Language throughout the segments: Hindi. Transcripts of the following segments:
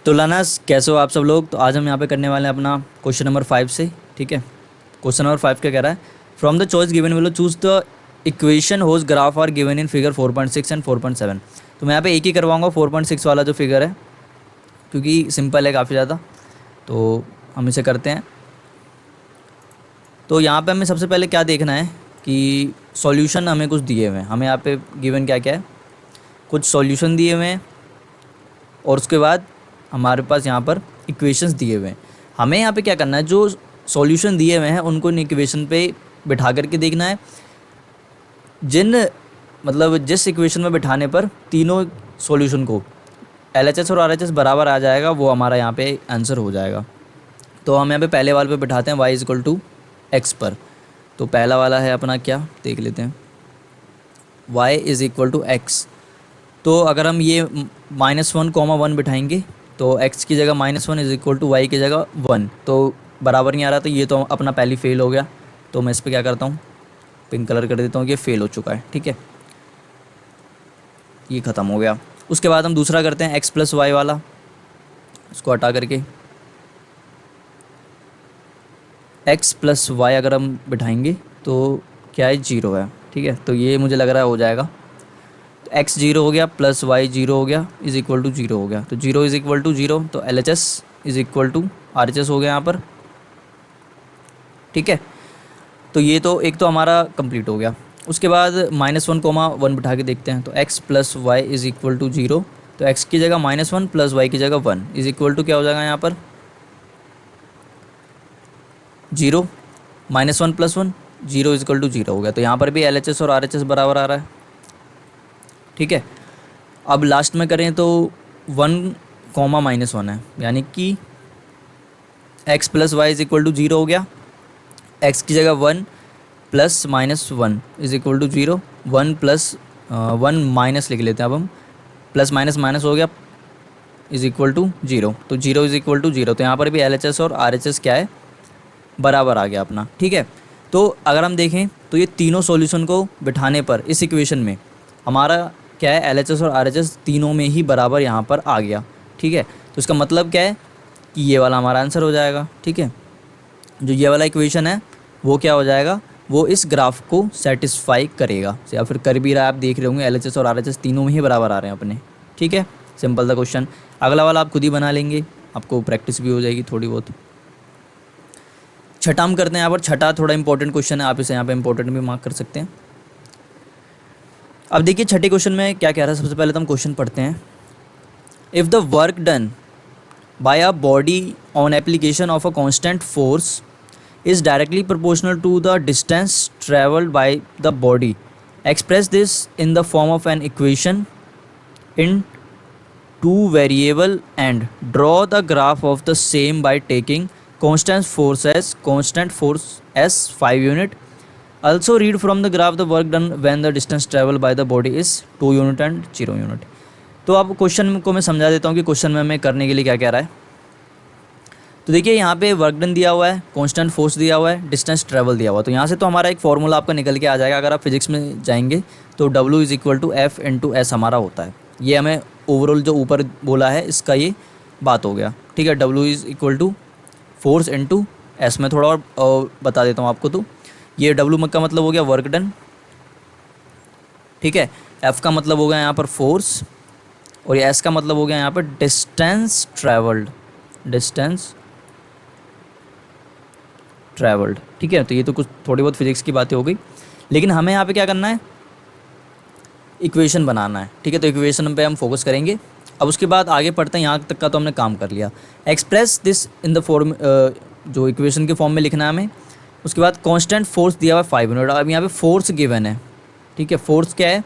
तो लर्नर्स कैसे हो आप सब लोग। तो आज हम यहाँ पे करने वाले हैं अपना क्वेश्चन नंबर 5 से। ठीक है, क्वेश्चन नंबर 5 क्या कह रहा है, from the choice given below choose the equation whose graph are given in figure 4.6 and 4.7। तो मैं यहाँ पे एक ही करवाऊंगा 4.6 वाला जो फिगर है, क्योंकि सिंपल है काफ़ी ज़्यादा। तो हम इसे करते हैं। तो यहाँ पे हमें सबसे पहले क्या देखना है कि सॉल्यूशन हमें कुछ दिए हुए हैं। हमें यहाँ पे गिवन क्या क्या है, कुछ सॉल्यूशन दिए हुए हैं और उसके बाद हमारे पास यहाँ पर इक्वेशंस दिए हुए हैं। हमें यहाँ पे क्या करना है, जो सॉल्यूशन दिए हुए हैं उनको इन इक्वेशन पे बिठा करके देखना है। जिस इक्वेशन में बिठाने पर तीनों सॉल्यूशन को LHS और RHS बराबर आ जाएगा, वो हमारा यहाँ पे आंसर हो जाएगा। तो हम यहाँ पे पहले वाले पे बिठाते हैं y इक्वल टू एक्स पर। तो पहला वाला है अपना, क्या देख लेते हैं, y is equal to x. तो अगर हम ये -1,1 बिठाएंगे तो x की जगह -1 इज़ इक्वल टू वाई की जगह 1, तो बराबर नहीं आ रहा। तो ये तो अपना पहली फेल हो गया। तो मैं इस पर क्या करता हूँ, पिंक कलर कर देता हूँ, ये फेल हो चुका है। ठीक है, ये ख़त्म हो गया। उसके बाद हम दूसरा करते हैं x + y वाला, इसको हटा करके x + y अगर हम बिठाएंगे तो क्या है, 0 है। ठीक है, तो ये मुझे लग रहा है हो जाएगा। तो x 0 हो गया प्लस y 0 हो गया इज़ इक्वल टू 0 हो गया। तो 0 इज़ इक्वल टू 0, तो LHS is equal to RHS हो गया यहाँ पर। ठीक है, तो ये तो एक तो हमारा कंप्लीट हो गया। उसके बाद -1,1 बिठा के देखते हैं। तो x + y is equal to 0, तो x की जगह -1 प्लस y की जगह 1 इज़ इक्वल टू क्या हो जाएगा यहाँ पर, 0 -1 + 1 0 इज़ इक्वल टू 0 हो गया। तो यहाँ पर भी LHS और RHS बराबर आ रहा है। ठीक है, अब लास्ट में करें तो 1, -1 है, यानी कि x + y is equal to 0 हो गया। x की जगह 1 plus -1 is equal to 0, 1 + 1 minus लिख लेते हैं अब हम, प्लस माइनस माइनस हो गया इज़ इक्वल टू 0। तो 0 इज़ इक्वल टू 0, तो यहाँ पर भी LHS और RHS क्या है, बराबर आ गया अपना। ठीक है, तो अगर हम देखें तो ये तीनों सॉल्यूशन को बिठाने पर इस इक्वेशन में हमारा क्या है, LHS और RHS तीनों में ही बराबर यहाँ पर आ गया। ठीक है, तो इसका मतलब क्या है कि ये वाला हमारा आंसर हो जाएगा। ठीक है, जो ये वाला इक्वेशन है वो क्या हो जाएगा, वो इस ग्राफ को सेटिस्फाई करेगा, या फिर कर भी रहा है। आप देख रहे होंगे LHS और RHS तीनों में ही बराबर आ रहे हैं अपने। ठीक है, सिंपल सा क्वेश्चन। अगला वाला आप खुद ही बना लेंगे, आपको प्रैक्टिस भी हो जाएगी थोड़ी बहुत। छठा हम करते हैं यहाँ पर। छठा थोड़ा इंपॉर्टेंट क्वेश्चन है, आप इसे यहाँ पे इंपॉर्टेंट भी मार्क कर सकते हैं। अब देखिए छठे क्वेश्चन में क्या कह रहा है। सबसे पहले तो हम क्वेश्चन पढ़ते हैं। If the work done by a body on application of a constant force is directly proportional to the distance traveled by the body, express this in the form of an equation in two variable and draw the graph of the same by taking constant force as 5 unit. Also read from the graph the work done when the distance traveled by the body is 2 unit and 0 unit. तो अब क्वेश्चन को मैं समझा देता हूँ कि क्वेश्चन में हमें करने के लिए क्या कह रहा है। तो देखिए यहाँ पे वर्क डन दिया हुआ है, कांस्टेंट फोर्स दिया हुआ है, डिस्टेंस ट्रैवल दिया हुआ है। तो यहाँ से तो हमारा एक फॉर्मूला आपका निकल के आ जाएगा। अगर आप फिजिक्स में जाएंगे तो W is equal to F into S हमारा होता है। ये हमें ओवरऑल जो ऊपर बोला है इसका ये बात हो गया। ठीक है, W is equal to force into S। में थोड़ा और बता देता हूँ आपको। तो ये W का मतलब हो गया वर्क डन। ठीक है, F का मतलब हो गया यहाँ पर फोर्स, और ये S का मतलब हो गया यहाँ पर डिस्टेंस ट्रैवल्ड। ठीक है, तो ये तो कुछ थोड़ी बहुत फिजिक्स की बातें हो गई, लेकिन हमें यहाँ पे क्या करना है, इक्वेशन बनाना है। ठीक है, तो इक्वेशन पे हम फोकस करेंगे। अब उसके बाद आगे पढ़ते हैं। यहाँ तक का तो हमने काम कर लिया। Express this in the form, जो इक्वेशन के फॉर्म में लिखना है हमें। उसके बाद कांस्टेंट फोर्स दिया हुआ है 5 यूनिट। अब यहाँ पे फोर्स गिवन है। ठीक है, फोर्स क्या है,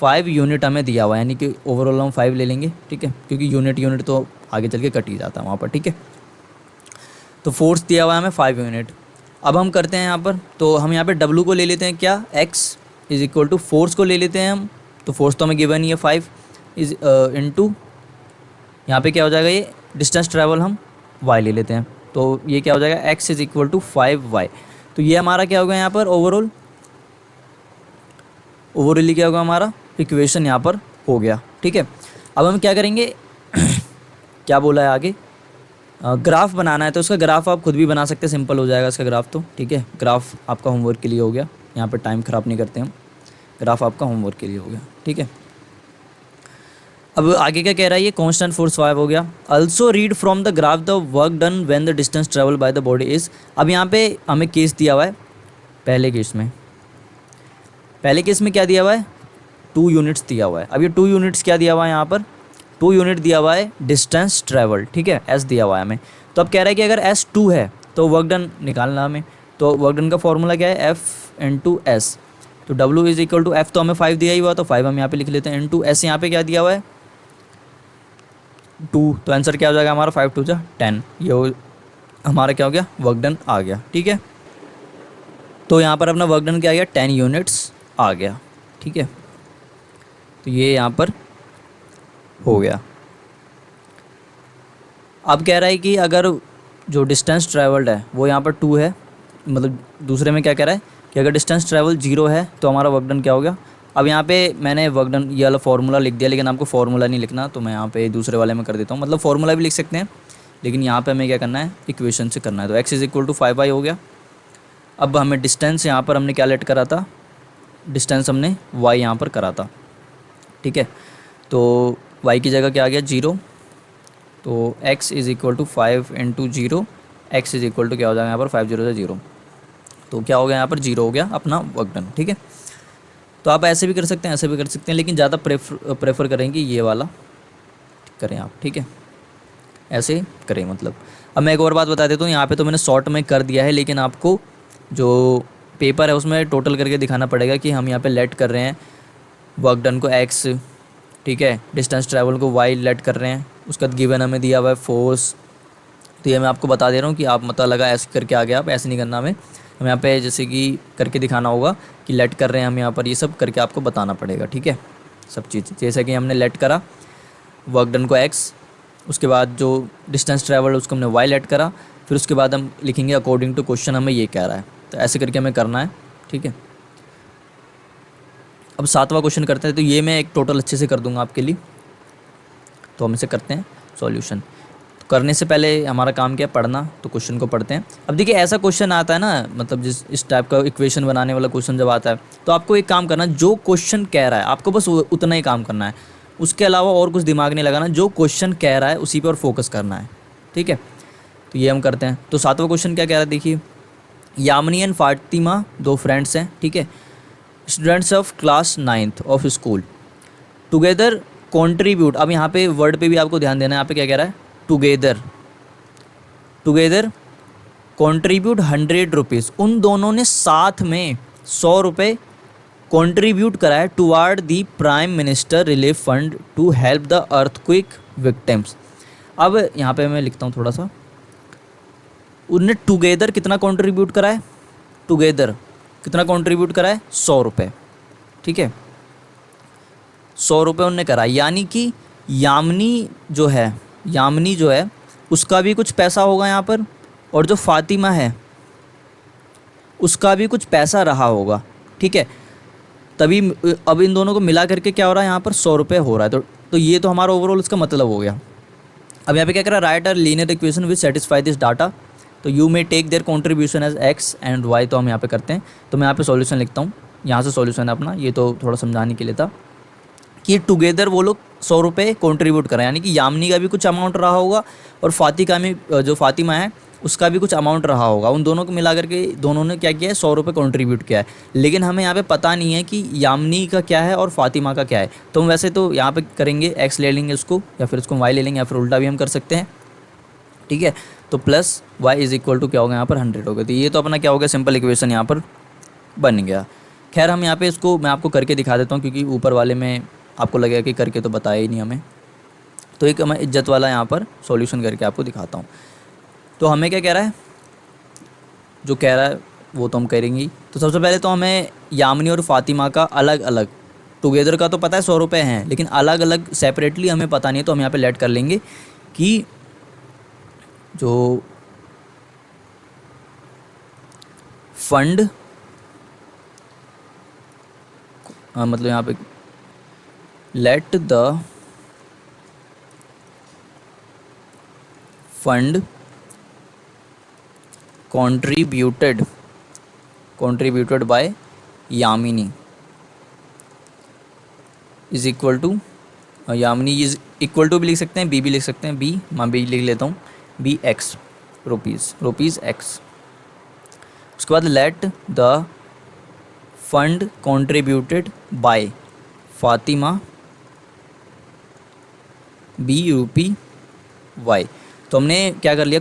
5 यूनिट हमें दिया हुआ है, यानी कि ओवरऑल हम 5 ले लेंगे। ठीक है, क्योंकि यूनिट तो आगे चल के कट ही जाता है वहाँ पर। ठीक है, तो फोर्स दिया हुआ है हमें 5 यूनिट। अब हम करते हैं यहाँ पर, तो हम यहाँ पे W को ले लेते हैं, क्या, x is equal to force को ले लेते हैं हम। तो फोर्स तो हमें गिवन ही है 5 इज इंटू यहाँ पे क्या हो जाएगा, ये डिस्टेंस ट्रैवल हम y ले लेते हैं। तो ये क्या हो जाएगा, x is equal to 5y। तो ये हमारा क्या होगा यहाँ पर, ओवरऑली क्या होगा, हमारा इक्वेशन यहाँ पर हो गया। ठीक है, अब हम क्या करेंगे क्या बोला है आगे, ग्राफ बनाना है, तो उसका ग्राफ आप खुद भी बना सकते हैं, सिंपल हो जाएगा इसका ग्राफ तो, ठीक है। ग्राफ आपका होमवर्क के लिए हो गया, यहाँ पर टाइम ख़राब नहीं करते हम, ग्राफ आपका होमवर्क के लिए हो गया, ठीक है। अब आगे क्या कह रहा है ये, कांस्टेंट फोर्स 5 हो गया। Also read from the graph the work done when the distance travel by the body is. अब यहाँ पे हमें केस दिया हुआ है, पहले केस में क्या दिया हुआ है, 2 यूनिट्स दिया हुआ है। अब ये 2 यूनिट्स क्या दिया हुआ है यहाँ पर, 2 यूनिट दिया हुआ है डिस्टेंस ट्रेवल, ठीक है, एस दिया हुआ है हमें। तो अब कह रहा है कि अगर एस 2 है तो वर्क डन निकालना हमें, तो वर्क डन का फॉर्मूला क्या है, एफ इंटू एस। तो W is equal to F, तो हमें 5 दिया ही हुआ, तो 5 हम यहाँ पे लिख लेते हैं, इंटू एस यहाँ पे क्या दिया हुआ है 2, तो आंसर क्या हो जाएगा हमारा 5 2 जा 10, ये हमारा क्या हो गया, वर्क डन आ गया, ठीक है। तो यहाँ पर अपना वर्क डन क्या आ गया, 10 यूनिट्स आ गया, ठीक है। तो ये यहाँ पर हो गया। अब कह रहा है कि अगर जो डिस्टेंस ट्रैवल्ड है वो यहाँ पर 2 है, मतलब दूसरे में क्या कह रहा है कि अगर डिस्टेंस ट्रैवल 0 है तो हमारा वर्क डन क्या हो गया। अब यहाँ पे मैंने वर्क डन ये वाला फार्मूला लिख दिया, लेकिन आपको फार्मूला नहीं लिखना, तो मैं यहाँ पे दूसरे वाले में कर देता हूँ, मतलब फार्मूला भी लिख सकते हैं, लेकिन यहाँ पे हमें क्या करना है, इक्वेशन से करना है। तो x is equal to 5y हो गया। अब हमें डिस्टेंस यहाँ पर हमने क्या लेट करा था, डिस्टेंस हमने y यहाँ पर करा था, ठीक है। तो y की जगह क्या आ गया 0, तो x is equal to 5 into 0, x is equal to क्या हो जाएगा यहाँ पर 5 0 से 0, तो क्या हो गया यहाँ पर 0 हो गया अपना वर्क डन, ठीक है। तो आप ऐसे भी कर सकते हैं, ऐसे भी कर सकते हैं, लेकिन ज़्यादा प्रेफर करेंगे ये वाला करें आप, ठीक है, ऐसे करें मतलब। अब मैं एक और बात बता देता हूँ, यहाँ पे तो मैंने शॉर्ट में कर दिया है, लेकिन आपको जो पेपर है उसमें टोटल करके दिखाना पड़ेगा कि हम यहाँ पे लेट कर रहे हैं वर्क डन को x, ठीक है, डिस्टेंस ट्रैवल को y लेट कर रहे हैं, उसका गिवन हमें दिया हुआ है फोर्स। तो ये मैं आपको बता दे रहा हूँ कि आप मतलब लगा ऐसे करके आ गया, आप ऐसे नहीं करना, हमें यहाँ पे जैसे कि करके दिखाना होगा कि लेट कर रहे हैं हम यहाँ पर, ये सब करके आपको बताना पड़ेगा, ठीक है, सब चीज़। जैसे कि हमने लेट करा वर्क डन को x, उसके बाद जो डिस्टेंस ट्रैवल उसको हमने y लेट करा, फिर उसके बाद हम लिखेंगे अकॉर्डिंग टू क्वेश्चन हमें ये कह रहा है, तो ऐसे करके हमें करना है, ठीक है। अब 7वां क्वेश्चन करते हैं, तो ये मैं एक टोटल अच्छे से कर दूंगा आपके लिए। तो हम इसे करते हैं सॉल्यूशन। तो करने से पहले हमारा काम क्या है, पढ़ना, तो क्वेश्चन को पढ़ते हैं। अब देखिए ऐसा क्वेश्चन आता है ना, मतलब इस टाइप का इक्वेशन बनाने वाला क्वेश्चन जब आता है, तो आपको एक काम करना, जो क्वेश्चन कह रहा है आपको बस उतना ही काम करना है, उसके अलावा और कुछ दिमाग नहीं लगाना, जो क्वेश्चन कह रहा है उसी पर फोकस करना है, ठीक है। तो ये हम करते हैं। तो 7वां क्वेश्चन क्या कह रहा है, देखिए, यामिनी एंड फातिमा 2 फ्रेंड्स हैं, ठीक है, students of class 9th of school, together contribute. अब यहाँ पे वर्ड पे भी आपको ध्यान देना है, यहाँ पे क्या कह रहा है, टुगेदर कॉन्ट्रीब्यूट 100 रुपीज़। उन दोनों ने साथ में 100 रुपये कॉन्ट्रीब्यूट करा है toward the prime minister relief fund to help the earthquake victims. अब यहाँ पे मैं लिखता हूँ थोड़ा सा, उनने टुगेदर कितना कॉन्ट्रीब्यूट करा है, टुगेदर कितना कॉन्ट्रीब्यूट करा है, 100 रुपये, ठीक है, 100 रुपये उनने करा, यानी कि यामिनी जो है उसका भी कुछ पैसा होगा यहाँ पर, और जो फातिमा है उसका भी कुछ पैसा रहा होगा, ठीक है। तभी अब इन दोनों को मिला करके क्या हो रहा है, यहाँ पर 100 रुपये हो रहा है। तो ये तो हमारा ओवरऑल इसका मतलब हो गया। अब यहाँ पे क्या कर रहा है, right a linear equation which satisfy this data, तो you may take their contribution as x and y. तो हम यहाँ पे करते हैं, तो मैं यहाँ पे सॉल्यूशन लिखता हूँ, यहाँ से सॉल्यूशन है अपना, ये तो थोड़ा समझाने के लिए था कि टुगेदर वो लोग 100 रुपये कॉन्ट्रीब्यूट करें, यानी कि यामिनी का भी कुछ अमाउंट रहा होगा और जो फातिमा है उसका भी कुछ अमाउंट रहा होगा। उन दोनों को मिला करके दोनों ने क्या किया है, 100 रुपये कॉन्ट्रीब्यूट किया है, लेकिन हमें यहाँ पे पता नहीं है कि यामिनी का क्या है और फातिमा का क्या है। तो हम वैसे तो यहाँ पे करेंगे एक्स ले लेंगे उसको, या फिर उसको वाई ले लेंगे, या फिर उल्टा भी हम कर सकते हैं, ठीक है। तो plus y is equal to क्या होगा यहाँ पर 100 हो गया। तो ये तो अपना क्या हो गया, सिंपल इक्वेशन यहाँ पर बन गया। खैर हम यहाँ पे इसको मैं आपको करके दिखा देता हूँ, क्योंकि ऊपर वाले में आपको लगेगा कि करके तो बताया ही नहीं हमें। तो एक मैं इज्जत वाला यहाँ पर सॉल्यूशन करके आपको दिखाता हूँ। तो हमें क्या कह रहा है, जो कह रहा है वो तो हम करेंगे ही। तो सबसे पहले तो हमें यामिनी और फातिमा का अलग अलग, टुगेदर का तो पता है 100 रुपये हैं, लेकिन अलग अलग सेपरेटली हमें पता नहीं है, तो हम यहाँ पे लेट कर लेंगे कि जो फंड मतलब यहाँ पे let the fund contributed by Yamini is equal to, Yamini is equal to भी लिख सकते हैं, बी भी लिख सकते हैं, बी, मैं बी लिख लेता हूँ, बी एक्स रुपीज़ एक्स। उसके बाद let the fund contributed by Fatima be rupee y. तो हमने क्या कर लिया,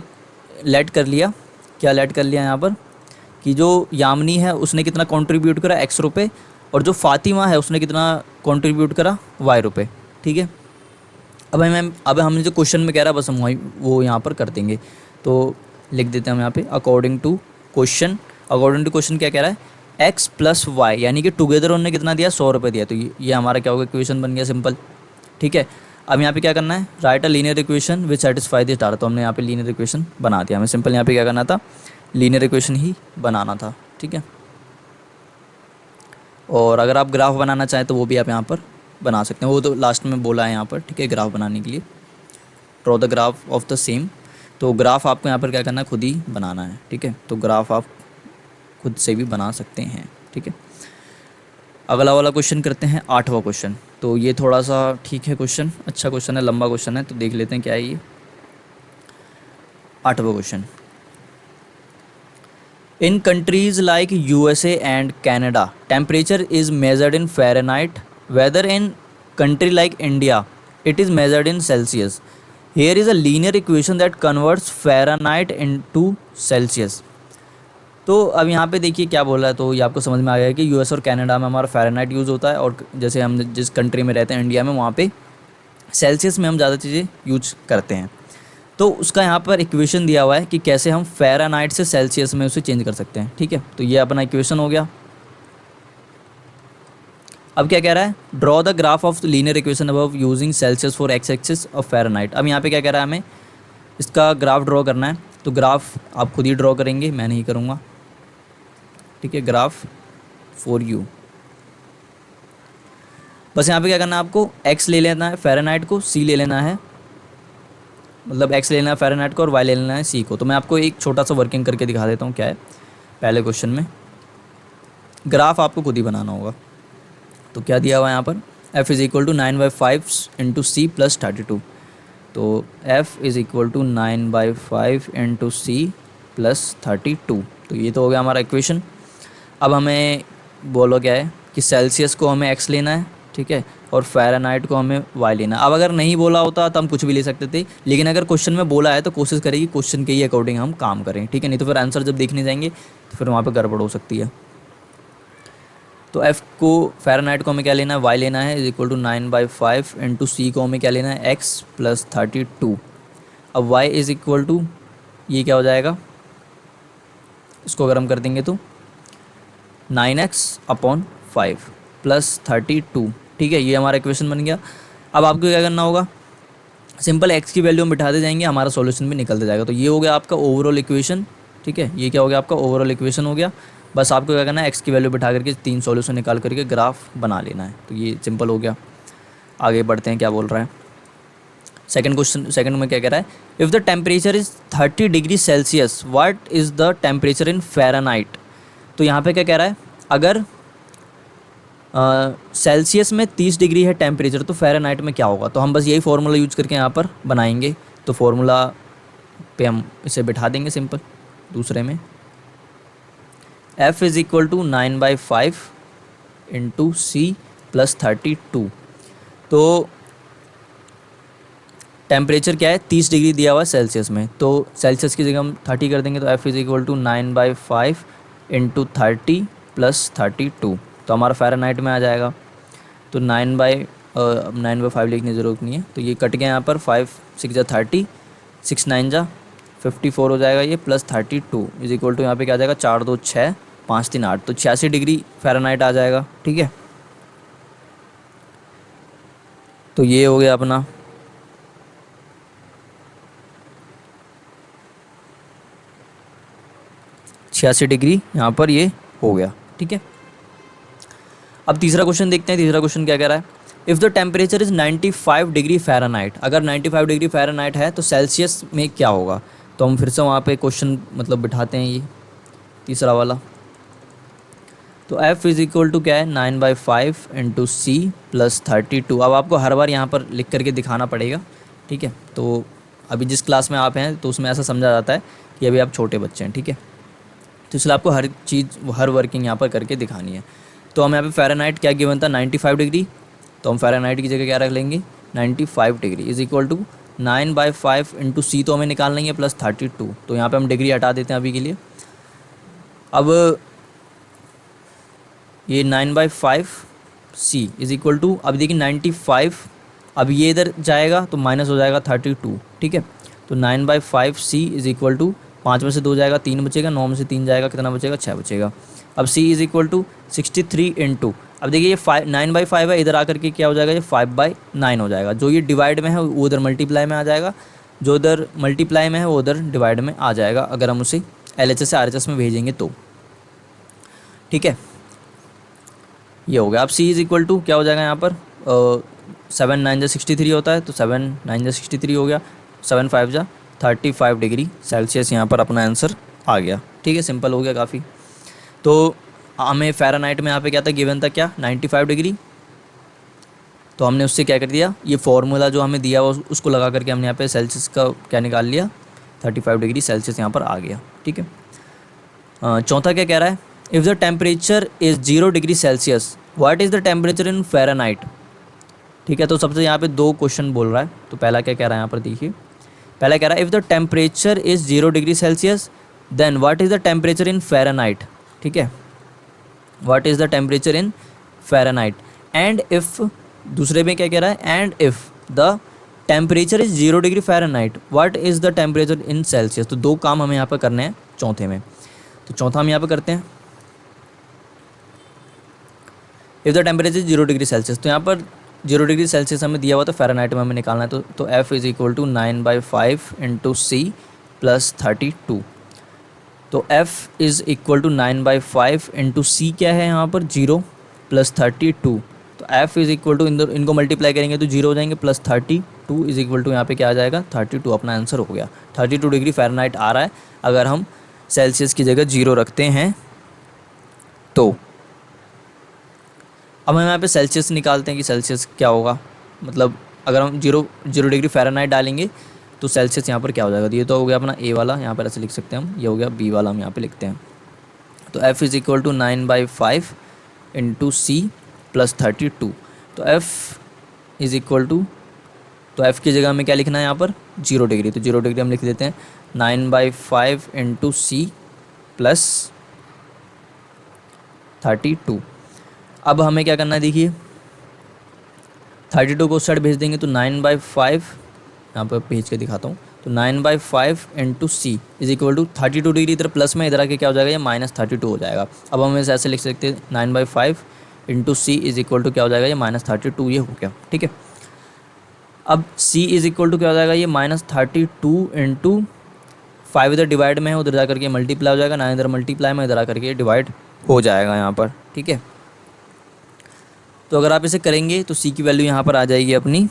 लेट कर लिया, क्या लेट कर लिया यहाँ पर कि जो यामिनी है उसने कितना कंट्रीब्यूट करा एक्स रुपये, और जो फातिमा है उसने कितना कंट्रीब्यूट करा वाई रुपये। ठीक है, अब हम जो क्वेश्चन में कह रहा है बस हम वो यहाँ पर कर देंगे। तो लिख देते हैं हम यहाँ पे अकॉर्डिंग टू क्वेश्चन क्या कह रहा है, एक्स प्लस वाई, यानी कि टुगेदर उन्होंने कितना दिया, 100 रुपये दिया। तो ये हमारा क्या होगा, इक्वेशन बन गया सिंपल। ठीक है, अब यहाँ पे क्या करना है, right a linear equation which satisfy this data. तो हमने यहाँ पे लीनियर इक्वेशन बना दिया, हमें सिंपल यहाँ पे क्या करना था, लीनियर इक्वेशन ही बनाना था। ठीक है, और अगर आप ग्राफ बनाना चाहें तो वो भी आप यहाँ पर बना सकते हैं, वो तो लास्ट में बोला है यहाँ पर। ठीक है, ग्राफ बनाने के लिए draw the graph of the same. तो ग्राफ आपको यहाँ पर क्या करना है, खुद ही बनाना है। ठीक है, तो ग्राफ आप खुद से भी बना सकते हैं। ठीक है, अगला वाला क्वेश्चन करते हैं, 8वां क्वेश्चन। तो ये थोड़ा सा ठीक है क्वेश्चन, अच्छा क्वेश्चन है, लंबा क्वेश्चन है, तो देख लेते हैं क्या है ये 8वां question. In countries like USA and Canada temperature is measured in Fahrenheit, whether in country like India it is measured in Celsius. Here is a linear equation that converts Fahrenheit into Celsius. तो अब यहाँ पे देखिए क्या बोला है, तो ये आपको समझ में आ गया कि यूएस और कनाडा में हमारा फ़ारेनहाइट यूज़ होता है, और जैसे हम जिस कंट्री में रहते हैं इंडिया में, वहाँ पे सेल्सियस में हम ज़्यादा चीज़ें यूज करते हैं। तो उसका यहाँ पर इक्वेशन दिया हुआ है कि कैसे हम फ़ारेनहाइट से सेल्सियस में उसे चेंज कर सकते हैं। ठीक है, तो ये अपना इक्वेशन हो गया। अब क्या कह रहा है, draw the graph of linear equation above using Celsius for x axis of Fahrenheit. अब यहाँ पे क्या कह रहा है, हमें इसका ग्राफ ड्रॉ करना है। तो ग्राफ आप खुद ही ड्रॉ करेंगे, मैं नहीं करूँगा। ठीक है, ग्राफ फॉर यू। बस यहाँ पे क्या करना है, आपको x ले लेना है फ़ारेनहाइट को, c ले लेना है, मतलब x ले लेना है फ़ारेनहाइट को और y ले लेना है c को। तो मैं आपको एक छोटा सा वर्किंग करके दिखा देता हूँ क्या है। पहले क्वेश्चन में ग्राफ आपको खुद ही बनाना होगा। तो क्या दिया हुआ है यहाँ पर, f is equal to 9/5 into C plus 32। तो f is equal to 9/5 into C plus 32। तो ये तो हो गया हमारा इक्वेशन। अब हमें बोलो क्या है कि सेल्सियस को हमें x लेना है, ठीक है, और फ़ारेनहाइट को हमें y लेना है। अब अगर नहीं बोला होता तो हम कुछ भी ले सकते थे, लेकिन अगर क्वेश्चन में बोला है तो कोशिश करेगी क्वेश्चन के ही अकॉर्डिंग हम काम करें। ठीक है, नहीं तो फिर आंसर जब देखने जाएंगे तो फिर वहाँ पर गड़बड़ हो सकती है। तो f को फ़ारेनहाइट को हमें क्या लेना है, y लेना है, इज इक्वल टू 9/5 इंटू सी को हमें क्या लेना है, x प्लस 32। अब y इज़ इक्वल टू, ये क्या हो जाएगा, इसको अगर हम कर देंगे तो 9x/5 प्लस 32। ठीक है, ये हमारा इक्वेशन बन गया। अब आपको क्या करना होगा, सिंपल x की वैल्यू हम बिठाते जाएंगे, हमारा सॉल्यूशन भी निकलते जाएगा। तो ये हो गया आपका ओवरऑल इक्वेशन। ठीक है, ये क्या हो गया, आपका ओवरऑल इक्वेशन हो गया। बस आपको क्या करना है, x की वैल्यू बिठा करके 3 सॉल्यूशन निकाल करके ग्राफ बना लेना है। तो ये सिंपल हो गया। आगे बढ़ते हैं, क्या बोल रहा है सेकंड क्वेश्चन। सेकंड में क्या कह रहा है, if the temperature is 30 degree Celsius what is the temperature in Fahrenheit. तो यहाँ पे क्या कह रहा है, अगर सेल्सियस में 30 डिग्री है टेम्परेचर तो फ़ारेनहाइट में क्या होगा। तो हम बस यही फार्मूला यूज करके यहाँ पर बनाएंगे। तो फार्मूला पे हम इसे बिठा देंगे सिंपल दूसरे में, f is equal to 9/5 into C plus 32। तो टेम्परेचर क्या है, 30 डिग्री दिया हुआ है सेल्सियस में, तो सेल्सियस की जगह हम 30 कर देंगे। तो f is equal to 9/5 into 30 plus 32। तो हमारा फ़ारेनहाइट में आ जाएगा। तो 9/5 लिखने की ज़रूरत नहीं है, तो ये कट गया यहाँ पर, 5 6 जा 30, 6 9 जा 54 हो जाएगा ये, प्लस 32 इज़ इक्वल टू यहाँ पे क्या आ जाएगा, 4 2 6 5 3 8। तो 86 डिग्री फ़ारेनहाइट आ जाएगा। ठीक है, तो ये हो गया अपना छियासी डिग्री यहाँ पर ये हो गया। ठीक है, अब तीसरा क्वेश्चन देखते हैं। तीसरा क्वेश्चन क्या कह रहा है, if the temperature is 95 degree Fahrenheit, अगर 95 डिग्री फ़ारेनहाइट है तो सेल्सियस में क्या होगा। तो हम फिर से वहाँ पे क्वेश्चन मतलब बिठाते हैं, ये तीसरा वाला। तो F इज़ इक्वल टू क्या है, 9/5 इंटू सी प्लस 32। अब आपको हर बार यहाँ पर लिख करके दिखाना पड़ेगा, ठीक है। तो अभी जिस क्लास में आप हैं तो उसमें ऐसा समझा जाता है कि अभी आप छोटे बच्चे हैं, ठीक है। तो इसलिए आपको हर चीज़, हर वर्किंग यहाँ पर करके दिखानी है। तो हम यहाँ पे फ़ारेनहाइट क्या गिवन था, 95 डिग्री, तो हम फ़ारेनहाइट की जगह क्या रख लेंगे, 95 degree is equal to 9/5 into C तो हमें निकालना ही है प्लस 32। तो यहाँ पे हम डिग्री हटा देते हैं अभी के लिए। अब ये 9/5 सी इज़ इक्वल टू, अब देखिए 95, अब ये इधर जाएगा तो माइनस हो जाएगा 32, ठीक है। तो 9/5 सी इज़ इक्वल टू, 5 में से 2 जाएगा 3 बचेगा, 9 में से 3 जाएगा कितना बचेगा, 6 बचेगा। अब सी इज़ इक्वल टू 63 इंटू, अब देखिए ये 9/5 है, इधर आकर के क्या हो जाएगा, ये 5/9 हो जाएगा। जो ये डिवाइड में है वो उधर मल्टीप्लाई में आ जाएगा, जो उधर मल्टीप्लाई में है वो उधर डिवाइड में आ जाएगा, अगर हम उसे LHS से RHS में भेजेंगे तो, ठीक है। ये हो गया। अब C इज़ इक्वल टू क्या हो जाएगा यहाँ पर, 7 9 जा 63 होता है, तो 7 9 जा 63 हो गया, 7 5 जा 35 डिग्री सेल्सियस यहाँ पर अपना आंसर आ गया, ठीक है। सिंपल हो गया काफ़ी। तो हमें फ़ारेनहाइट में यहाँ पे क्या था, गिवन था क्या, 95 डिग्री। तो हमने उससे क्या कर दिया, ये फार्मूला जो हमें दिया हुआ उसको लगा करके हमने यहाँ पे सेल्सियस का क्या निकाल लिया, 35 डिग्री सेल्सियस यहाँ पर आ गया, ठीक है। चौथा क्या कह रहा है, if the temperature is 0 degree Celsius what is the temperature in Fahrenheit, ठीक है। तो सबसे यहाँ पे 2 क्वेश्चन बोल रहा है। तो पहला क्या कह रहा है यहाँ पर देखिए, पहला कह रहा है if the temperature is 0 degree Celsius then what is the temperature in Fahrenheit, ठीक है। What is the temperature in Fahrenheit, and if, दूसरे में क्या कह रहा है, and if the temperature is 0 degree Fahrenheit what is the temperature in Celsius. तो 2 काम हमें यहाँ पर करने हैं चौथे में। तो चौथा हम यहाँ पर करते हैं, if the temperature 0 degree Celsius, तो यहाँ पर 0 डिग्री सेल्सियस हमें दिया हुआ था, फ़ारेनहाइट में हमें निकालना है। तो F is equal to 9/5 into C plus 32। तो F is equal to 9/5 into C क्या है यहाँ पर 0 प्लस 32। तो F इज़ इक्वल टू, इनको मल्टीप्लाई करेंगे तो 0 हो जाएंगे, प्लस 32 इज़ इक्वल टू यहाँ पे क्या आ जाएगा, 32 अपना आंसर हो गया। 32 डिग्री फ़ारेनहाइट आ रहा है अगर हम सेल्सियस की जगह 0 रखते हैं तो। अब हम यहाँ पे सेल्सियस निकालते हैं कि सेल्सियस क्या होगा, मतलब अगर हम 0 डिग्री फ़ारेनहाइट डालेंगे तो सेल्सियस यहाँ पर क्या हो जाएगा। तो ये तो हो गया अपना ए वाला, यहाँ पर ऐसे लिख सकते हैं हम, ये हो गया बी वाला, हम यहाँ पे लिखते हैं। तो F is equal to 9/5 into C plus 32। तो F इज़ इक्वल टू, तो F की जगह हमें क्या लिखना है यहाँ पर, 0 डिग्री। तो 0 डिग्री हम लिख देते हैं 9/5 इंटू सी प्लस 32। अब हमें क्या करना है देखिए, 32 को उस साइड भेज देंगे तो 9/5, यहाँ पर भेज के दिखाता हूँ। तो 9/5 into c is equal to 32 degree, इधर प्लस में, इधर आके क्या हो जाएगा, ये -32 हो जाएगा। अब हम इसे ऐसे लिख सकते हैं 9/5 into c is equal to क्या हो जाएगा, ये -32, ये हो गया, ठीक है। अब c इज़ इक्वल टू क्या हो जाएगा, ये -32 इंटू 5 इधर डिवाइड में है, उधर जा करके मल्टीप्लाई हो जाएगा, 9 इधर मल्टीप्लाई में, इधर आ करके डिवाइड हो जाएगा यहाँ पर, ठीक है। तो अगर आप इसे करेंगे तो c की वैल्यू यहाँ पर आ जाएगी अपनी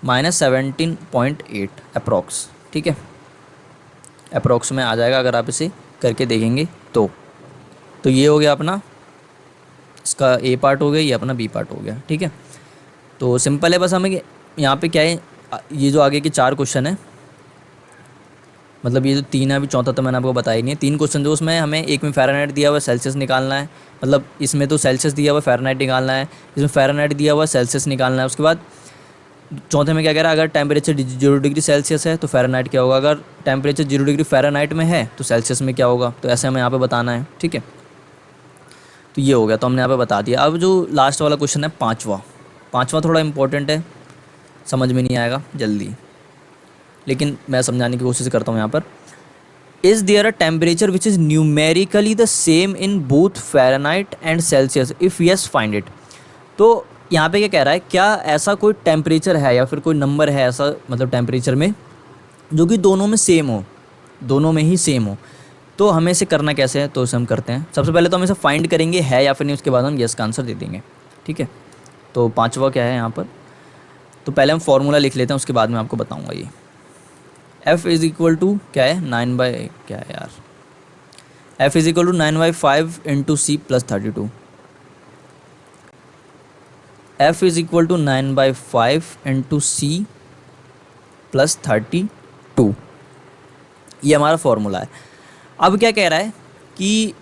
-17.8 अप्रॉक्स, ठीक है। अप्रॉक्स में आ जाएगा अगर आप इसे करके देखेंगे तो। ये हो गया अपना, इसका ए पार्ट हो गया, ये अपना बी पार्ट हो गया, ठीक है। तो सिंपल है, बस हमें यहाँ पे क्या है, ये जो आगे के 4 क्वेश्चन है, मतलब ये जो 3 है, अभी चौथा तो मैंने आपको बताया ही नहीं है। 3 क्वेश्चन जो उसमें हमें, एक में फ़ारेनहाइट दिया हुआ है, सेल्सियस निकालना है, मतलब इसमें तो सेल्सियस दिया हुआ है, फ़ारेनहाइट निकालना है, इसमें फ़ारेनहाइट दिया हुआ है, सेल्सियस निकालना है। उसके बाद चौथे में क्या कह रहा है, अगर टेम्परेचर 0 डिग्री सेल्सियस है तो फ़ारेनहाइट क्या होगा, अगर टेम्परेचर 0 डिग्री फ़ारेनहाइट में है तो सेल्सियस में क्या होगा। तो ऐसे हमें यहाँ पर बताना है, ठीक है। तो ये हो गया, तो हमने यहाँ पे बता दिया। अब जो लास्ट वाला क्वेश्चन है पाँचवा थोड़ा इंपॉर्टेंट है, समझ में नहीं आएगा जल्दी, लेकिन मैं समझाने की कोशिश करता हूँ यहाँ पर। Is there a temperature which is numerically the same in both Fahrenheit and Celsius, if yes find it. तो यहाँ पे क्या कह रहा है, क्या ऐसा कोई टेम्परेचर है या फिर कोई नंबर है ऐसा, मतलब टेम्परेचर में जो कि दोनों में सेम हो, दोनों में ही सेम हो। तो हमें इसे करना कैसे है, तो इसे हम करते हैं। सबसे पहले तो हम इसे फाइंड करेंगे है या फिर नहीं, उसके बाद हम यस का आंसर दे देंगे, ठीक है। तो पांचवा क्या है यहाँ पर, तो पहले हम फॉर्मूला लिख लेते हैं, उसके बाद मैं आपको बताऊँगा ये। F इज़ इक्वल टू क्या है, 9 बाई क्या है यार, F is equal to 9/5 into C plus 32। F is equal to 9/5 into C plus 32, ये हमारा फॉर्मूला है। अब क्या कह रहा है कि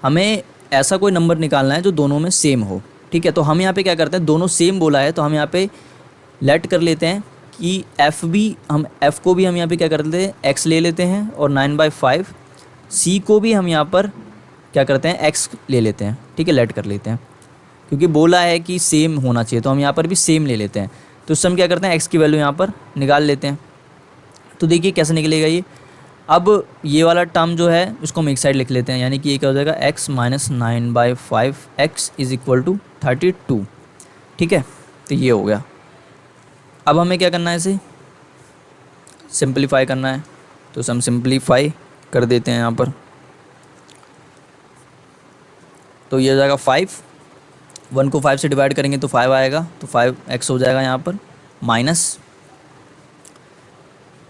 हमें ऐसा कोई नंबर निकालना है जो दोनों में सेम हो, ठीक है। तो हम यहाँ पे क्या करते हैं, दोनों सेम बोला है तो हम यहाँ पे लेट कर लेते हैं कि F को भी हम यहाँ पे क्या कर लेते हैं, x ले लेते हैं, और 9/5 C को भी हम यहाँ पर क्या करते हैं, x ले लेते हैं, ठीक है, लेट कर लेते हैं, क्योंकि बोला है कि सेम होना चाहिए तो हम यहाँ पर भी सेम ले लेते हैं। तो उससे हम क्या करते हैं, x की वैल्यू यहाँ पर निकाल लेते हैं। तो देखिए कैसे निकलेगा ये। अब ये वाला टर्म जो है उसको हम एक साइड लिख लेते हैं, यानी कि ये क्या हो जाएगा, x minus 9/5 x is equal to 32, ठीक है। तो ये हो गया। अब हमें क्या करना है, इसे सिंपलीफाई करना है, तो हम सिंपलीफाई कर देते हैं यहाँ पर। तो ये हो जाएगा 5, 1 को 5 से डिवाइड करेंगे तो 5 आएगा, तो 5x हो जाएगा यहाँ पर माइनस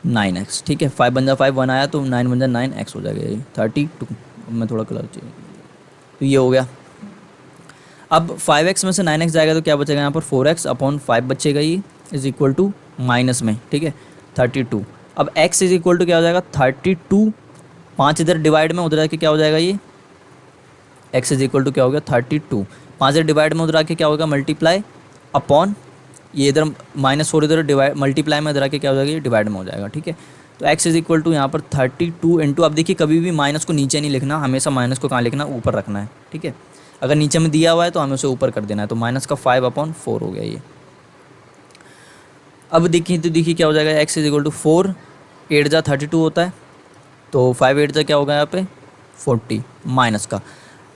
9x, ठीक है। 5 बन जा 5, 1 आया तो 9 बन जा 9x हो जाएगा, ये 32। मैं थोड़ा कलर चाहिए, तो ये हो गया। अब 5x में से 9x जाएगा तो क्या बचेगा यहाँ पर, 4x अपॉन 5 बचेगा, ये इज़ इक्वल टू माइनस में, ठीक है, 32। अब x इज़ इक्वल टू क्या हो जाएगा, 32, 5 इधर डिवाइड में, उधर आके क्या हो जाएगा, ये x इज़ इक्वल टू क्या हो गया, 32, 5 इधर डिवाइड में, उधर आके क्या होगा, मल्टीप्लाई अपॉन, ये इधर -4 इधर डिवाइड मल्टीप्लाई में, इधर आके क्या हो जाएगा, ये डिवाइड में हो जाएगा, ठीक है। तो x इज़ इक्वल टू यहाँ पर 32 इंटू, अब देखिए कभी भी माइनस को नीचे नहीं लिखना, हमेशा माइनस को कहाँ लिखना, ऊपर रखना है, ठीक है। अगर नीचे में दिया हुआ है तो हमें उसे ऊपर कर देना है, तो -5/4 हो गया ये। अब देखिए क्या हो जाएगा, x इज़ इक्वल टू 4, 8 जा 32 होता है, तो 5 8 जा क्या होगा यहाँ पे 40 माइनस का।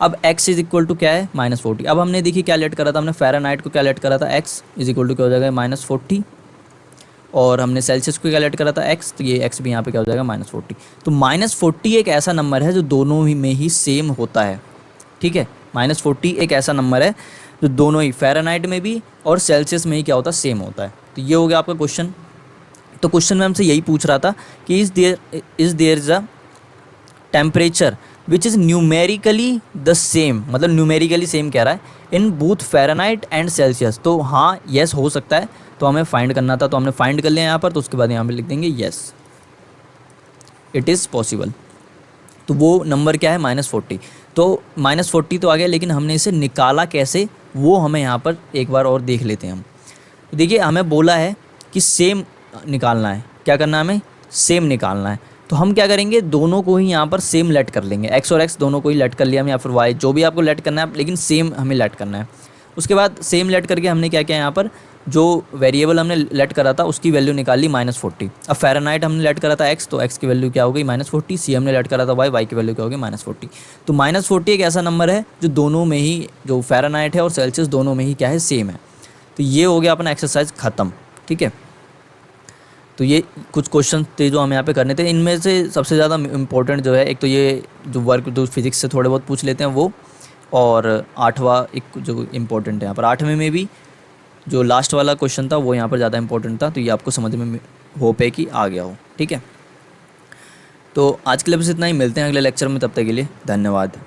अब x इज़ इक्वल टू क्या है, -40। अब हमने देखिए क्या लेट करा था, हमने फ़ारेनहाइट को क्या लेट करा था, x इज़ इक्वल टू क्या हो जाएगा, -40, और हमने सेल्सियस को क्या लेट करा था, x, तो ये x भी यहाँ पे क्या हो जाएगा, -40। तो -40 एक ऐसा नंबर है जो दोनों ही में ही सेम होता है, ठीक है। -40 एक ऐसा नंबर है जो दोनों ही फ़ारेनहाइट में भी और सेल्सियस में ही क्या होता है, सेम होता है। तो ये हो गया आपका क्वेश्चन। तो क्वेश्चन में हमसे यही पूछ रहा था कि is there is a temperature which is numerically the same, मतलब न्यूमेरिकली सेम कह रहा है, in both Fahrenheit and Celsius. तो हाँ, येस हो सकता है, तो हमें फाइंड करना था, तो हमने फाइंड कर लिया यहाँ पर। तो उसके बाद यहाँ पे लिख देंगे येस, इट इज़ पॉसिबल। तो वो नंबर क्या है, -40। तो -40 तो आ गया, लेकिन हमने इसे निकाला कैसे, वो हमें यहाँ पर एक बार और देख लेते हैं हम। देखिए हमें बोला है कि सेम निकालना है, क्या करना है, हमें सेम निकालना है। तो हम क्या करेंगे, दोनों को ही यहाँ पर सेम लेट कर लेंगे, x और x दोनों को ही लेट कर लिया हम, या फिर y, जो भी आपको लेट करना है, लेकिन सेम हमें लेट करना है। उसके बाद सेम लेट करके हमने क्या किया, यहाँ पर जो वेरिएबल हमने लेट करा था उसकी वैल्यू निकाल ली -40। अब फ़ारेनहाइट हमने लेट करा था x, तो x की वैल्यू क्या हो गई, -40। c हमने लेट करा था y, y की वैल्यू क्या होगी, -40। तो -40 एक ऐसा नंबर है जो दोनों में ही, जो फ़ारेनहाइट है और सेल्सियस दोनों में ही क्या है, सेम है। तो ये हो गया अपना एक्सरसाइज ख़त्म, ठीक है। तो ये कुछ क्वेश्चन थे जो हमें यहाँ पे करने थे। इनमें से सबसे ज़्यादा इम्पोर्टेंट जो है, एक तो ये जो वर्क जो फिज़िक्स से थोड़े बहुत पूछ लेते हैं वो, और 8वां एक जो इम्पोर्टेंट है यहाँ पर, 8वें में भी जो लास्ट वाला क्वेश्चन था वो यहाँ पर ज़्यादा इंपॉर्टेंट था। तो ये आपको समझ में होप है कि आ गया हो, ठीक है। तो आज के लिए बस इतना ही, मिलते हैं अगले लेक्चर में, तब तक के लिए धन्यवाद।